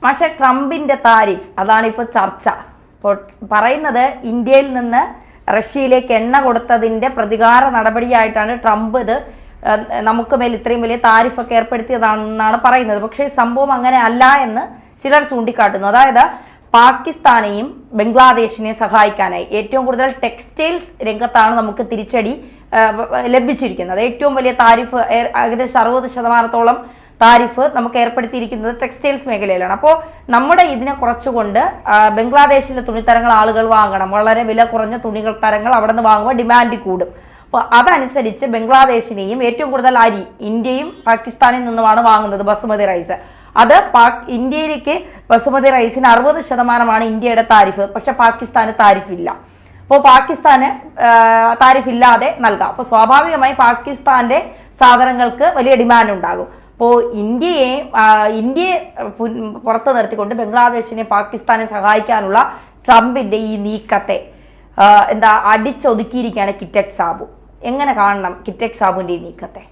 പക്ഷേ ട്രംപിന്റെ താരിഫ് അതാണ് ഇപ്പോൾ ചർച്ച. ഇപ്പോൾ പറയുന്നത് ഇന്ത്യയിൽ നിന്ന് റഷ്യയിലേക്ക് എണ്ണ കൊടുത്തതിന്റെ പ്രതികാര നടപടിയായിട്ടാണ് ട്രംപ് ഇത് നമുക്ക് മേൽ ഇത്രയും വലിയ താരിഫൊക്കെ ഏർപ്പെടുത്തിയതാണെന്നാണ് പറയുന്നത്. പക്ഷേ സംഭവം അങ്ങനെ അല്ല എന്ന് ചിലർ ചൂണ്ടിക്കാട്ടുന്നു. അതായത് പാകിസ്ഥാനെയും ബംഗ്ലാദേശിനെയും സഹായിക്കാനായി ഏറ്റവും കൂടുതൽ ടെക്സ്റ്റൈൽസ് രംഗത്താണ് നമുക്ക് തിരിച്ചടി ലഭിച്ചിരിക്കുന്നത്. ഏറ്റവും വലിയ താരിഫ് ഏകദേശം 60% താരിഫ് നമുക്ക് ഏർപ്പെടുത്തിയിരിക്കുന്നത് ടെക്സ്റ്റൈൽസ് മേഖലയിലാണ്. അപ്പോൾ നമ്മുടെ ഇതിനെ കുറച്ചുകൊണ്ട് ബംഗ്ലാദേശിലെ തുണിത്തരങ്ങൾ ആളുകൾ വാങ്ങണം. വളരെ വില കുറഞ്ഞ തുണികൾ തരങ്ങൾ അവിടെ നിന്ന് വാങ്ങുമ്പോൾ ഡിമാൻഡ് കൂടും. അപ്പോൾ അതനുസരിച്ച് ബംഗ്ലാദേശിനെയും ഏറ്റവും കൂടുതൽ അരി ഇന്ത്യയും പാകിസ്ഥാനിൽ നിന്നുമാണ് വാങ്ങുന്നത്, ബസുമതി റൈസ്. അത് ഇന്ത്യയിലേക്ക് ബസുമതി റൈസിന് 60%ആണ് ഇന്ത്യയുടെ താരിഫ്. പക്ഷെ പാകിസ്ഥാന് താരിഫില്ല. അപ്പോൾ പാകിസ്ഥാന് താരിഫില്ലാതെ നൽകാം. അപ്പോൾ സ്വാഭാവികമായി പാകിസ്ഥാന്റെ സാധനങ്ങൾക്ക് വലിയ ഡിമാൻഡ് ഉണ്ടാകും. അപ്പോൾ ഇന്ത്യയെ പുറത്തു നിർത്തിക്കൊണ്ട് ബംഗ്ലാദേശിനെ പാകിസ്ഥാനെ സഹായിക്കാനുള്ള ട്രംപിന്റെ ഈ നീക്കത്തെ അടിച്ചൊതുക്കിയിരിക്കുകയാണ് കിറ്റക് സാബു. എങ്ങനെ കാണണം കിറ്റക് സാബുവിൻ്റെ ഈ നീക്കത്തെ?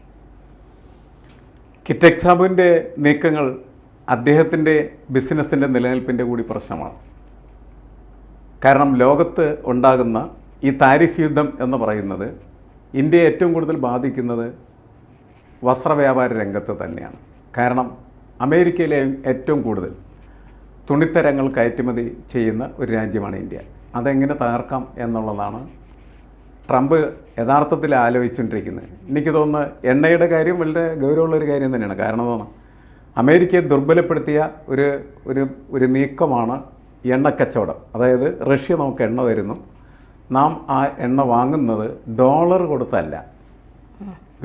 കിറ്റക് സാബുവിൻ്റെ നീക്കങ്ങൾ അദ്ദേഹത്തിൻ്റെ ബിസിനസ്സിൻ്റെ നിലനിൽപ്പിൻ്റെ കൂടി പ്രശ്നമാണ്. കാരണം ലോകത്ത് ഉണ്ടാകുന്ന ഈ താരിഫ് യുദ്ധം എന്ന് പറയുന്നത് ഇന്ത്യയെ ഏറ്റവും കൂടുതൽ ബാധിക്കുന്നത് വസ്ത്രവ്യാപാര രംഗത്ത് തന്നെയാണ്. കാരണം അമേരിക്കയിലെ ഏറ്റവും കൂടുതൽ തുണിത്തരങ്ങൾ കയറ്റുമതി ചെയ്യുന്ന ഒരു രാജ്യമാണ് ഇന്ത്യ. അതെങ്ങനെ തകർക്കാം എന്നുള്ളതാണ് ട്രംപ് യഥാർത്ഥത്തിൽ ആലോചിച്ചുകൊണ്ടിരിക്കുന്നത്. എനിക്ക് തോന്നുന്നു എണ്ണയുടെ കാര്യം വളരെ ഗൗരവമുള്ളൊരു കാര്യം തന്നെയാണ്. കാരണം എന്താണ്, അമേരിക്കയെ ദുർബലപ്പെടുത്തിയ ഒരു നീക്കമാണ് എണ്ണക്കച്ചവടം. അതായത് റഷ്യ നമുക്ക് എണ്ണ തരുന്നു, നാം ആ എണ്ണ വാങ്ങുന്നത് ഡോളർ കൊടുത്തല്ല,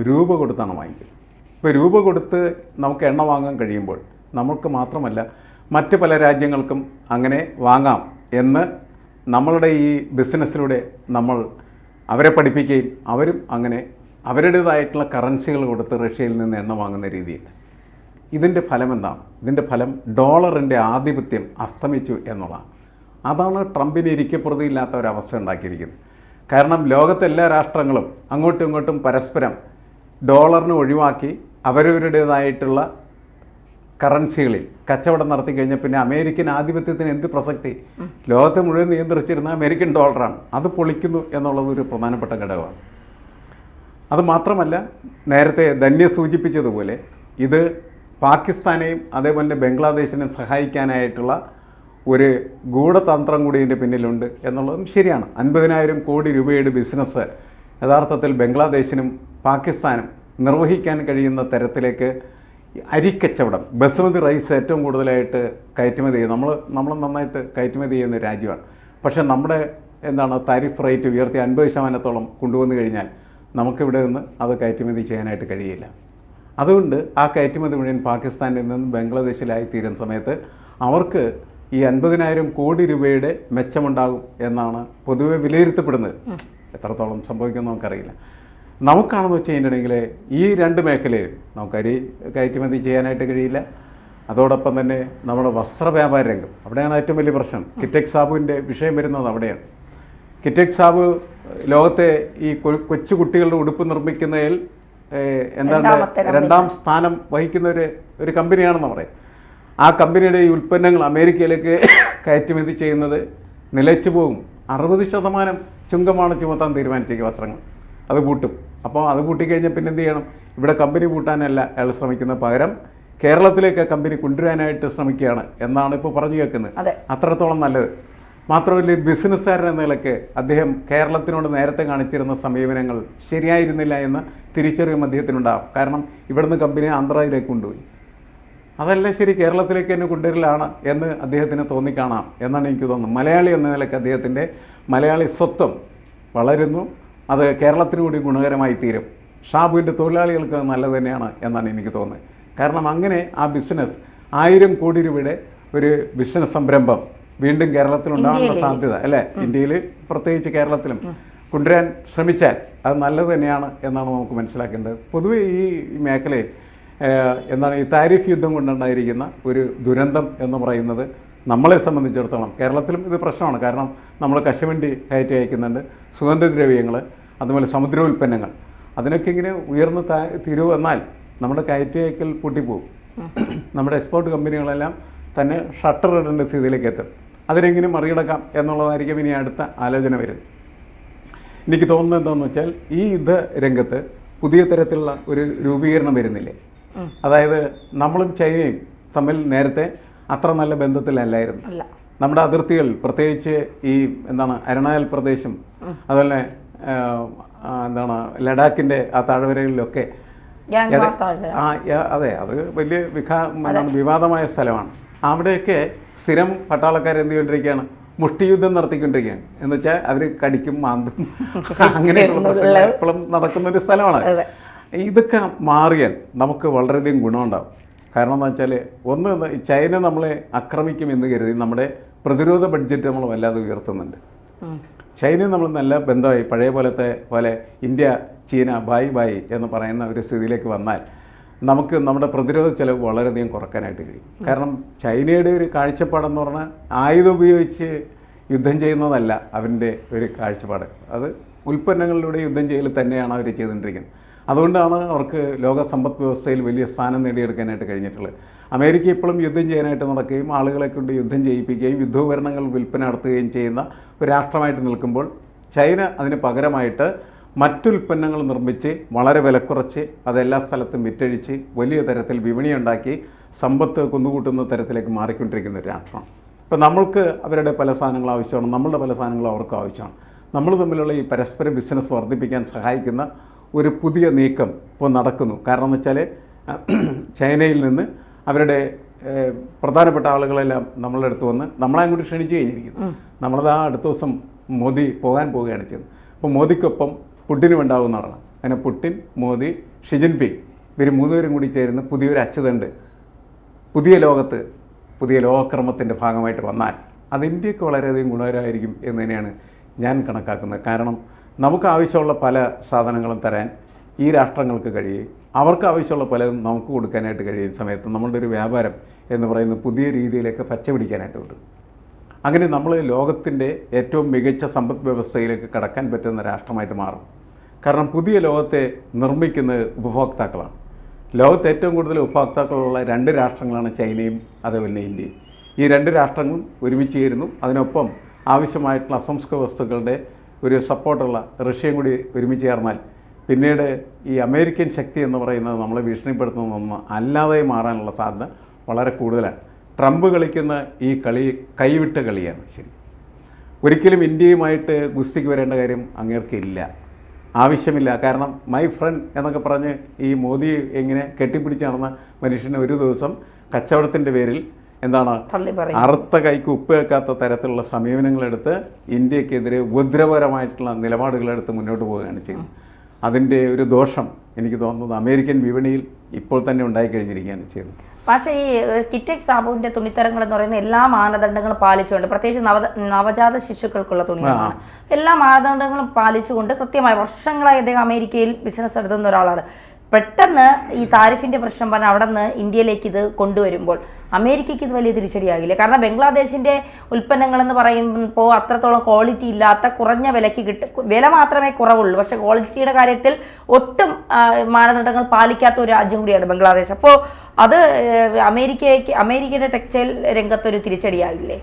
രൂപ കൊടുത്താണ് വാങ്ങിക്കുന്നത്. ഇപ്പോൾ രൂപ കൊടുത്ത് നമുക്ക് എണ്ണ വാങ്ങാൻ കഴിയുമ്പോൾ നമുക്ക് മാത്രമല്ല മറ്റ് പല രാജ്യങ്ങൾക്കും അങ്ങനെ വാങ്ങാം എന്ന് നമ്മളുടെ ഈ ബിസിനസ്സിലൂടെ നമ്മൾ അവരെ പഠിപ്പിക്കുകയും അവരും അങ്ങനെ അവരുടേതായിട്ടുള്ള കറൻസികൾ കൊടുത്ത് റഷ്യയിൽ നിന്ന് എണ്ണ വാങ്ങുന്ന രീതിയിൽ. ഇതിൻ്റെ ഫലം എന്താണ്? ഇതിൻ്റെ ഫലം ഡോളറിൻ്റെ ആധിപത്യം അസ്തമിച്ചു എന്നുള്ളതാണ്. അതാണ് ട്രംപിന് ഇരിക്കപ്രതിയില്ലാത്ത ഒരവസ്ഥ ഉണ്ടാക്കിയിരിക്കുന്നത്. കാരണം ലോകത്തെ എല്ലാ രാഷ്ട്രങ്ങളും അങ്ങോട്ടും ഇങ്ങോട്ടും പരസ്പരം ഡോളറിനെ ഒഴിവാക്കി അവരവരുടേതായിട്ടുള്ള കറൻസികളിൽ കച്ചവടം നടത്തി കഴിഞ്ഞാൽ പിന്നെ അമേരിക്കൻ ആധിപത്യത്തിന് എന്ത് പ്രസക്തി? ലോകത്തെ മുഴുവൻ നിയന്ത്രിച്ചിരുന്ന അമേരിക്കൻ ഡോളറാണ്. അത് പൊളിക്കുന്നു എന്നുള്ളത് ഒരു പ്രധാനപ്പെട്ട ഘടകമാണ്. അതുമാത്രമല്ല, നേരത്തെ ധന്യ സൂചിപ്പിച്ചതുപോലെ ഇത് പാകിസ്ഥാനെയും അതേപോലെ ബംഗ്ലാദേശിനെയും സഹായിക്കാനായിട്ടുള്ള ഒരു ഗൂഢതന്ത്രം കൂടി ഇതിൻ്റെ പിന്നിലുണ്ട് എന്നുള്ളതും ശരിയാണ്. 50,000 കോടി രൂപയുടെ ബിസിനസ് യഥാർത്ഥത്തിൽ ബംഗ്ലാദേശിനും പാകിസ്ഥാനും നിർവഹിക്കാൻ കഴിയുന്ന തരത്തിലേക്ക് അരിക്കച്ചവടം, ബസുമതി റൈസ് ഏറ്റവും കൂടുതലായിട്ട് കയറ്റുമതി ചെയ്യും. നമ്മൾ നന്നായിട്ട് കയറ്റുമതി ചെയ്യുന്ന രാജ്യമാണ്. പക്ഷേ നമ്മുടെ താരിഫ് റേറ്റ് ഉയർത്തി 50% കൊണ്ടുവന്നു കഴിഞ്ഞാൽ നമുക്കിവിടെ നിന്ന് അത് കയറ്റുമതി ചെയ്യാനായിട്ട് കഴിയില്ല. അതുകൊണ്ട് ആ കയറ്റുമതി മുഴുവൻ പാകിസ്ഥാനിൽ നിന്ന് ബംഗ്ലാദേശിലായി തീരുന്ന സമയത്ത് അവർക്ക് ഈ 50,000 കോടി രൂപയുടെ മെച്ചമുണ്ടാകും എന്നാണ് പൊതുവെ വിലയിരുത്തപ്പെടുന്നത്. എത്രത്തോളം സംഭവിക്കുമെന്ന് നമുക്കറിയില്ല. നമുക്കാണെന്ന് വെച്ച് കഴിഞ്ഞിട്ടുണ്ടെങ്കിൽ ഈ 2 മേഖലയിൽ നമുക്ക് അരി കയറ്റുമതി ചെയ്യാനായിട്ട് കഴിയില്ല. അതോടൊപ്പം തന്നെ നമ്മുടെ വസ്ത്രവ്യാപാര രംഗം, അവിടെയാണ് ഏറ്റവും വലിയ പ്രശ്നം. കിറ്റക് സാബുവിൻ്റെ വിഷയം വരുന്നത് അവിടെയാണ്. കിറ്റക് സാബു ലോകത്തെ ഈ കൊച്ചു കുട്ടികളുടെ ഉടുപ്പ് നിർമ്മിക്കുന്നതിൽ 2ാം സ്ഥാനം വഹിക്കുന്ന ഒരു കമ്പനിയാണെന്ന് പറയും. ആ കമ്പനിയുടെ ഈ ഉൽപ്പന്നങ്ങൾ അമേരിക്കയിലേക്ക് കയറ്റുമതി ചെയ്യുന്നത് നിലച്ചു പോകും. 60% ചുങ്കമാണ് ചുമത്താൻ തീരുമാനിച്ചേക്കുക വസ്ത്രങ്ങൾ. അത് പൂട്ടും. അപ്പോൾ അത് പൂട്ടിക്കഴിഞ്ഞാൽ പിന്നെ എന്ത് ചെയ്യണം? ഇവിടെ കമ്പനി പൂട്ടാനല്ല അയാൾ ശ്രമിക്കുന്നത്, പകരം കേരളത്തിലേക്ക് കമ്പനി കൊണ്ടുവരാനായിട്ട് ശ്രമിക്കുകയാണ് എന്നാണ് ഇപ്പോൾ പറഞ്ഞു കേൾക്കുന്നത്. അത്രത്തോളം നല്ലത്. മാത്രമല്ല, ബിസിനസ്സുകാരൻ എന്ന നിലയ്ക്ക് അദ്ദേഹം കേരളത്തിനോട് നേരത്തെ കാണിച്ചിരുന്ന സമീപനങ്ങൾ ശരിയായിരുന്നില്ല എന്ന് തിരിച്ചറിയും അദ്ദേഹത്തിനുണ്ടാകും. കാരണം ഇവിടുന്ന് കമ്പനി ആന്ധ്രയിലേക്ക് കൊണ്ടുപോയി. അതല്ല ശരി, കേരളത്തിലേക്ക് തന്നെ കൊണ്ടുവരലാണ് എന്ന് അദ്ദേഹത്തിന് തോന്നിക്കാണാം എന്നാണ് എനിക്ക് തോന്നുന്നത്. മലയാളി എന്ന നിലയ്ക്ക് അദ്ദേഹത്തിൻ്റെ മലയാളി സ്വത്വം വളരുന്നു. അത് കേരളത്തിന് കൂടി ഗുണകരമായി തീരും. ഷാബുവിൻ്റെ തൊഴിലാളികൾക്ക് നല്ലത് തന്നെയാണ് എന്നാണ് എനിക്ക് തോന്നുന്നത്. കാരണം അങ്ങനെ ആ ബിസിനസ് 1000 കോടി രൂപയുടെ ഒരു ബിസിനസ് സംരംഭം വീണ്ടും കേരളത്തിലുണ്ടാകാനുള്ള സാധ്യത അല്ലേ, ഇന്ത്യയിൽ പ്രത്യേകിച്ച് കേരളത്തിലും കൊണ്ടുവരാൻ ശ്രമിച്ചാൽ അത് നല്ലത് തന്നെയാണ് എന്നാണ് നമുക്ക് മനസ്സിലാക്കേണ്ടത്. പൊതുവെ ഈ മേഖലയിൽ ഈ താരിഫ് യുദ്ധം കൊണ്ടുണ്ടായിരിക്കുന്ന ഒരു ദുരന്തം എന്ന് പറയുന്നത് നമ്മളെ സംബന്ധിച്ചിടത്തോളം കേരളത്തിലും ഇത് പ്രശ്നമാണ്. കാരണം നമ്മൾ കശുവണ്ടി കയറ്റി അയക്കുന്നുണ്ട്, സുഗന്ധദ്രവ്യങ്ങൾ, അതുപോലെ സമുദ്രോൽപ്പന്നങ്ങൾ, അതിനൊക്കെ ഇങ്ങനെ ഉയർന്ന തീരുവ വന്നാൽ നമ്മുടെ കയറ്റി അയക്കൽ പൂട്ടിപ്പോകും. നമ്മുടെ എക്സ്പോർട്ട് കമ്പനികളെല്ലാം തന്നെ ഷട്ടർ ഇടേണ്ട സ്ഥിതിയിലേക്ക് എത്തും. അതിനെങ്ങനെ മറികടക്കാം എന്നുള്ളതായിരിക്കും ഇനി അടുത്ത ആലോചന വരുന്നത്. എനിക്ക് തോന്നുന്നത് എന്താണെന്ന് വെച്ചാൽ ഈ യുദ്ധ രംഗത്ത് പുതിയ തരത്തിലുള്ള ഒരു രൂപീകരണം വരുന്നില്ലേ. അതായത് നമ്മളും ചൈനയും തമ്മിൽ നേരത്തെ അത്ര നല്ല ബന്ധത്തിലല്ലായിരുന്നു. നമ്മുടെ അതിർത്തികൾ പ്രത്യേകിച്ച് ഈ അരുണാചൽ പ്രദേശും അതുപോലെ ലഡാക്കിൻ്റെ ആ താഴ്വരകളിലൊക്കെ അതെ, അത് വലിയ വിവാദമായ സ്ഥലമാണ്. അവിടെയൊക്കെ സ്ഥിരം പട്ടാളക്കാർ എന്ത് ചെയ്തുകൊണ്ടിരിക്കുകയാണ്, മുഷ്ടിയുദ്ധം നടത്തിക്കൊണ്ടിരിക്കുകയാണ്. എന്ന് വെച്ചാൽ അവർ കടിക്കും മാന്തും അങ്ങനെയുള്ള പ്രശ്നങ്ങൾ എപ്പോഴും നടക്കുന്നൊരു സ്ഥലമാണ്. ഇതൊക്കെ മാറിയാൽ നമുക്ക് വളരെയധികം ഗുണമുണ്ടാകും. കാരണം എന്താ വെച്ചാൽ ഒന്ന് ചൈന നമ്മളെ ആക്രമിക്കുമെന്ന് കരുതി നമ്മുടെ പ്രതിരോധ ബഡ്ജറ്റ് നമ്മൾ വല്ലാതെ ഉയർത്തുന്നുണ്ട്. ചൈന നമ്മൾ നല്ല ബന്ധമായി പഴയ പോലെ ഇന്ത്യ ചീന ബായ് ബായ് എന്ന് പറയുന്ന ഒരു സ്ഥിതിയിലേക്ക് വന്നാൽ നമുക്ക് നമ്മുടെ പ്രതിരോധ ചെലവ് വളരെയധികം കുറക്കാനായിട്ട് കഴിയും. കാരണം ചൈനയുടെ ഒരു കാഴ്ചപ്പാടെന്ന് പറഞ്ഞാൽ ആയുധം ഉപയോഗിച്ച് യുദ്ധം ചെയ്യുന്നതല്ല അവൻ്റെ ഒരു കാഴ്ചപ്പാട്. അത് ഉൽപ്പന്നങ്ങളിലൂടെ യുദ്ധം ചെയ്യൽ തന്നെയാണ് അവർ ചെയ്തുകൊണ്ടിരിക്കുന്നത്. അതുകൊണ്ടാണ് അവർക്ക് ലോക സമ്പദ് വ്യവസ്ഥയിൽ വലിയ സ്ഥാനം നേടിയെടുക്കാനായിട്ട് കഴിഞ്ഞിട്ടുള്ളത്. അമേരിക്ക ഇപ്പോഴും യുദ്ധം ചെയ്യാനായിട്ട് നടക്കുകയും ആളുകളെ കൊണ്ട് യുദ്ധം ചെയ്യിപ്പിക്കുകയും യുദ്ധോപകരണങ്ങൾ വിൽപ്പന നടത്തുകയും ചെയ്യുന്ന ഒരു രാഷ്ട്രമായിട്ട് നിൽക്കുമ്പോൾ ചൈന അതിന് പകരമായിട്ട് മറ്റുൽപ്പന്നങ്ങൾ നിർമ്മിച്ച് വളരെ വിലക്കുറച്ച് അതെല്ലാ സ്ഥലത്തും വിറ്റഴിച്ച് വലിയ തരത്തിൽ വിപണി ഉണ്ടാക്കി സമ്പത്ത് കുന്നുകൂട്ടുന്ന തരത്തിലേക്ക് മാറിക്കൊണ്ടിരിക്കുന്ന ഒരു രാഷ്ട്രമാണ്. ഇപ്പോൾ നമ്മൾക്ക് അവരുടെ പല സാധനങ്ങൾ ആവശ്യമാണ്, നമ്മളുടെ പല സാധനങ്ങളും അവർക്ക് ആവശ്യമാണ്. നമ്മൾ തമ്മിലുള്ള ഈ പരസ്പര ബിസിനസ് വർദ്ധിപ്പിക്കാൻ സഹായിക്കുന്ന ഒരു പുതിയ നീക്കം ഇപ്പോൾ നടക്കുന്നു. കാരണം എന്ന് വെച്ചാൽ ചൈനയിൽ നിന്ന് അവരുടെ പ്രധാനപ്പെട്ട ആളുകളെല്ലാം നമ്മളുടെ അടുത്ത് വന്ന് നമ്മളെ അങ്ങോട്ട് ക്ഷണിച്ച് കഴിഞ്ഞിരിക്കുന്നു. നമ്മളത് അടുത്ത ദിവസം മോദി പോകാൻ പോവുകയാണ് ചെയ്യുന്നത്. അപ്പോൾ മോദിക്കൊപ്പം പുടിനും ഉണ്ടാകുന്നതാണ്. അങ്ങനെ പുടിൻ, മോദി, ഷി ജിൻപിങ് ഇവർ മൂന്നുപേരും കൂടി ചേരുന്ന പുതിയൊരു അച്ചുതണ്ട് പുതിയ ലോകത്ത് പുതിയ ലോകക്രമത്തിൻ്റെ ഭാഗമായിട്ട് വന്നാൽ അത് ഇന്ത്യക്ക് വളരെയധികം ഗുണകരമായിരിക്കും എന്ന് തന്നെയാണ് ഞാൻ കണക്കാക്കുന്നത്. കാരണം നമുക്ക് ആവശ്യമുള്ള പല സാധനങ്ങളും തരാൻ ഈ രാഷ്ട്രങ്ങൾക്ക് കഴിയുകയും അവർക്ക് ആവശ്യമുള്ള പലതും നമുക്ക് കൊടുക്കാനായിട്ട് കഴിയുന്ന സമയത്ത് നമ്മളുടെ ഒരു വ്യാപാരം എന്ന് പറയുന്ന പുതിയ രീതിയിലേക്ക് പച്ച പിടിക്കാനായിട്ട് കിട്ടും. അങ്ങനെ നമ്മൾ ലോകത്തിൻ്റെ ഏറ്റവും മികച്ച സമ്പദ് വ്യവസ്ഥയിലേക്ക് കടക്കാൻ പറ്റുന്ന രാഷ്ട്രമായിട്ട് മാറും. കാരണം പുതിയ ലോകത്തെ നിർമ്മിക്കുന്നത് ഉപഭോക്താക്കളാണ്. ലോകത്ത് ഏറ്റവും കൂടുതൽ ഉപഭോക്താക്കളുള്ള രണ്ട് രാഷ്ട്രങ്ങളാണ് ചൈനയും അതേപോലെ ഇന്ത്യയും. ഈ രണ്ട് രാഷ്ട്രങ്ങളും ഒരുമിച്ച് ചേരുന്നു. അതിനൊപ്പം ആവശ്യമായിട്ടുള്ള അസംസ്കൃത വസ്തുക്കളുടെ ഒരു സപ്പോർട്ടുള്ള റഷ്യയും കൂടി ഒരുമിച്ച് ചേർന്നാൽ പിന്നീട് ഈ അമേരിക്കൻ ശക്തി എന്ന് പറയുന്നത് നമ്മളെ ഭീഷണിപ്പെടുത്തുന്ന ഒന്ന് അല്ലാതെ മാറാനുള്ള സാധ്യത വളരെ കൂടുതലാണ്. ട്രംപ് കളിക്കുന്ന ഈ കളി കൈവിട്ട കളിയാണ്. ശരി, ഒരിക്കലും ഇന്ത്യയുമായിട്ട് ഗുസ്തിക്ക് വരേണ്ട കാര്യം അങ്ങേർക്കില്ല, ആവശ്യമില്ല. കാരണം മൈ ഫ്രണ്ട് എന്നൊക്കെ പറഞ്ഞ് ഈ മോദി എങ്ങനെ കെട്ടിപ്പിടിച്ച് നടന്ന മനുഷ്യന് ഒരു ദിവസം കച്ചവടത്തിൻ്റെ പേരിൽ അറുത്ത കൈക്ക് ഉപ്പ് വെക്കാത്ത തരത്തിലുള്ള സമീപനങ്ങളെടുത്ത് ഇന്ത്യക്കെതിരെ ഉപദ്രവകരമായിട്ടുള്ള നിലപാടുകളെടുത്ത് മുന്നോട്ട് പോവുകയാണ് ചെയ്യുന്നത്. അതിൻ്റെ ഒരു ദോഷം എനിക്ക് തോന്നുന്നത് അമേരിക്കൻ വിപണിയിൽ ഇപ്പോൾ തന്നെ ഉണ്ടായിക്കഴിഞ്ഞിരിക്കുകയാണ് ചെയ്യുന്നത്. പക്ഷേ ഈ കിറ്റെക്സ് സാബുവിൻ്റെ തുണിത്തരങ്ങൾ എന്ന് പറയുന്ന എല്ലാ മാനദണ്ഡങ്ങളും പാലിച്ചുകൊണ്ട്, പ്രത്യേകിച്ച് നവജാത ശിശുക്കൾക്കുള്ള തുണികളാണ്, എല്ലാ മാനദണ്ഡങ്ങളും പാലിച്ചുകൊണ്ട് കൃത്യമായി വർഷങ്ങളായി അദ്ദേഹം അമേരിക്കയിൽ ബിസിനസ് നടത്തുന്ന ഒരാളാണ്. പെട്ടെന്ന് ഈ താരിഫിൻ്റെ പ്രശ്നം പറഞ്ഞാൽ അവിടെ നിന്ന് ഇന്ത്യയിലേക്ക് ഇത് കൊണ്ടുവരുമ്പോൾ അമേരിക്കയ്ക്ക് ഇത് വലിയ തിരിച്ചടിയാകില്ല. കാരണം ബംഗ്ലാദേശിൻ്റെ ഉൽപ്പന്നങ്ങളെന്ന് പറയുമ്പോൾ അത്രത്തോളം ക്വാളിറ്റി ഇല്ലാത്ത കുറഞ്ഞ വിലയ്ക്ക് വില മാത്രമേ കുറവുള്ളൂ, പക്ഷേ ക്വാളിറ്റിയുടെ കാര്യത്തിൽ ഒട്ടും മാനദണ്ഡങ്ങൾ പാലിക്കാത്ത ഒരു രാജ്യം കൂടിയാണ് ബംഗ്ലാദേശ്. അപ്പോൾ അത് അമേരിക്കയുടെ ടെക്സ്റ്റൈൽ രംഗത്തൊരു തിരിച്ചടിയാകില്ലേ?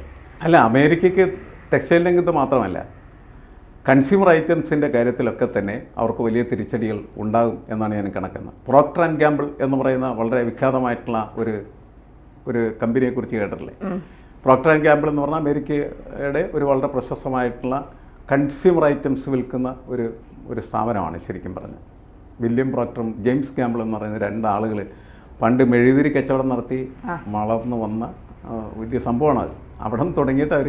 അല്ല, അമേരിക്കയ്ക്ക് ടെക്സ്റ്റൈൽ രംഗത്ത് മാത്രമല്ല, കൺസ്യൂമർ ഐറ്റംസിൻ്റെ കാര്യത്തിലൊക്കെ തന്നെ അവർക്ക് വലിയ തിരിച്ചടികൾ ഉണ്ടാകും എന്നാണ് ഞാൻ കണക്കുന്നത്. പ്രോക്ടർ ആൻഡ് ഗാമ്പിൾ എന്ന് പറയുന്ന വളരെ വിഖ്യാതമായിട്ടുള്ള ഒരു കമ്പനിയെക്കുറിച്ച് കേട്ടിട്ടില്ലേ? പ്രോക്ടർ ആൻഡ് ഗാമ്പിൾ എന്ന് പറഞ്ഞാൽ അമേരിക്കയുടെ ഒരു വളരെ പ്രശസ്തമായിട്ടുള്ള കൺസ്യൂമർ ഐറ്റംസ് വിൽക്കുന്ന ഒരു സ്ഥാപനമാണ് ശരിക്കും പറഞ്ഞത്. വില്യം പ്രോക്ടറും ജെയിംസ് ഗാമ്പിൾ എന്ന് പറയുന്ന രണ്ടാളുകൾ പണ്ട് മെഴുതിരി കച്ചവടം നടത്തി വളർന്നു വന്ന വലിയ സംഭവമാണ് അത്. അവിടെ നിന്ന് തുടങ്ങിയിട്ട് അവർ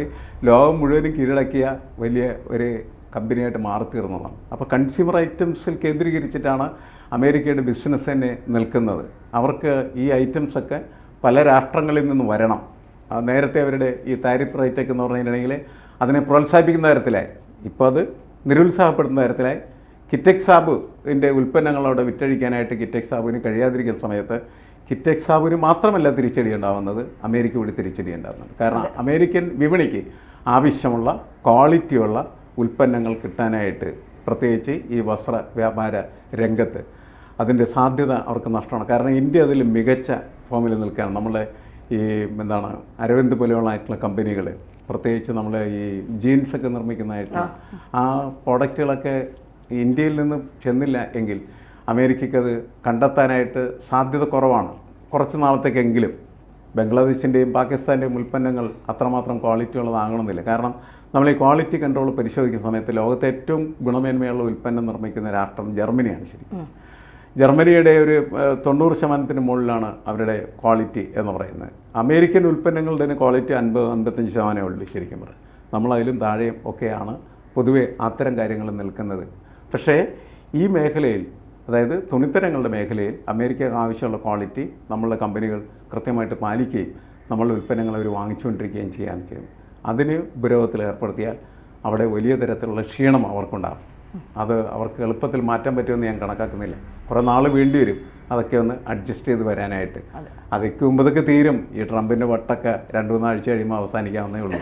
ലോകം മുഴുവനും കീഴടക്കിയ വലിയ ഒരു കമ്പനിയായിട്ട് മാറിത്തീർന്നതാണ്. അപ്പോൾ കൺസ്യൂമർ ഐറ്റംസിൽ കേന്ദ്രീകരിച്ചിട്ടാണ് അമേരിക്കയുടെ ബിസിനസ് തന്നെ നിൽക്കുന്നത്. അവർക്ക് ഈ ഐറ്റംസൊക്കെ പല രാഷ്ട്രങ്ങളിൽ നിന്ന് വരണം. നേരത്തെ അവരുടെ ഈ താരിഫ് റേറ്റൊക്കെ എന്ന് പറഞ്ഞിട്ടുണ്ടെങ്കിൽ അതിനെ പ്രോത്സാഹിപ്പിക്കുന്ന തരത്തിലായി, ഇപ്പോൾ അത് നിരുത്സാഹപ്പെടുന്ന തരത്തിലായി. കിറ്റെക്സ് സാബുവിൻ്റെ ഉൽപ്പന്നങ്ങളോട് വിറ്റഴിക്കാനായിട്ട് കിറ്റെക്സ് സാബുവിന് കഴിയാതിരിക്കുന്ന സമയത്ത് കിറ്റെക്സ് സാബുവിന് മാത്രമല്ല തിരിച്ചടി ഉണ്ടാകുന്നത്, അമേരിക്ക കൂടി തിരിച്ചടി ഉണ്ടാകുന്നുണ്ട്. കാരണം അമേരിക്കൻ വിപണിക്ക് ആവശ്യമുള്ള ക്വാളിറ്റിയുള്ള ഉൽപ്പന്നങ്ങൾ കിട്ടാനായിട്ട് പ്രത്യേകിച്ച് ഈ വസ്ത്ര വ്യാപാര രംഗത്ത് അതിൻ്റെ സാധ്യത അവർക്ക് നഷ്ടമാണ്. കാരണം ഇന്ത്യ അതിൽ മികച്ച ഫോമിൽ നിൽക്കുകയാണ്. നമ്മളെ ഈ എന്താണ് അരവിന്ദ് പോലെയുള്ള കമ്പനികൾ, പ്രത്യേകിച്ച് നമ്മൾ ഈ ജീൻസൊക്കെ നിർമ്മിക്കുന്നതായിട്ടുള്ള ആ പ്രോഡക്റ്റുകളൊക്കെ ഇന്ത്യയിൽ നിന്ന് ചെന്നില്ല എങ്കിൽ അമേരിക്കയ്ക്കത് കണ്ടെത്താനായിട്ട് സാധ്യത കുറവാണ്. കുറച്ച് നാളത്തേക്കെങ്കിലും ബംഗ്ലാദേശിൻ്റെയും പാകിസ്ഥാൻ്റെയും ഉൽപ്പന്നങ്ങൾ അത്രമാത്രം ക്വാളിറ്റി ഉള്ളതാകണമെന്നില്ല. കാരണം നമ്മൾ ഈ ക്വാളിറ്റി കൺട്രോൾ പരിശോധിക്കുന്ന സമയത്ത് ലോകത്തെ ഏറ്റവും ഗുണമേന്മയുള്ള ഉൽപ്പന്നം നിർമ്മിക്കുന്ന രാഷ്ട്രം ജർമ്മനിയാണ്. ശരിക്കും ജർമ്മനിയുടെ ഒരു 90% മുകളിലാണ് അവരുടെ ക്വാളിറ്റി എന്ന് പറയുന്നത്. അമേരിക്കൻ ഉൽപ്പന്നങ്ങളുടെ തന്നെ ക്വാളിറ്റി 50-55% ഉള്ളൂ ശരിക്കും പറയും. നമ്മളതിലും താഴെയും ഒക്കെയാണ് പൊതുവെ അത്തരം കാര്യങ്ങൾ നിൽക്കുന്നത്. പക്ഷേ ഈ മേഖലയിൽ, അതായത് തുണിത്തരങ്ങളുടെ മേഖലയിൽ അമേരിക്കക്ക് ആവശ്യമുള്ള ക്വാളിറ്റി നമ്മളുടെ കമ്പനികൾ കൃത്യമായിട്ട് പാലിക്കുകയും നമ്മളുടെ ഉൽപ്പന്നങ്ങൾ അവർ വാങ്ങിച്ചുകൊണ്ടിരിക്കുകയും ചെയ്യാൻ ചെയ്യുന്നു. അതിന് ഉപരോധത്തിൽ ഏർപ്പെടുത്തിയാൽ അവിടെ വലിയ തരത്തിലുള്ള ക്ഷീണം അവർക്കുണ്ടാകും. അത് അവർക്ക് എളുപ്പത്തിൽ മാറ്റാൻ പറ്റുമെന്ന് ഞാൻ കണക്കാക്കുന്നില്ല. കുറേ നാൾ വേണ്ടി വരും അതൊക്കെ ഒന്ന് അഡ്ജസ്റ്റ് ചെയ്ത് വരാനായിട്ട്. അതൊക്കെ മുമ്പതൊക്കെ തീരും. ഈ ട്രംപിൻ്റെ വട്ടൊക്കെ 2-3 ആഴ്ച കഴിയുമ്പോൾ അവസാനിക്കാവുന്നേ ഉള്ളൂ.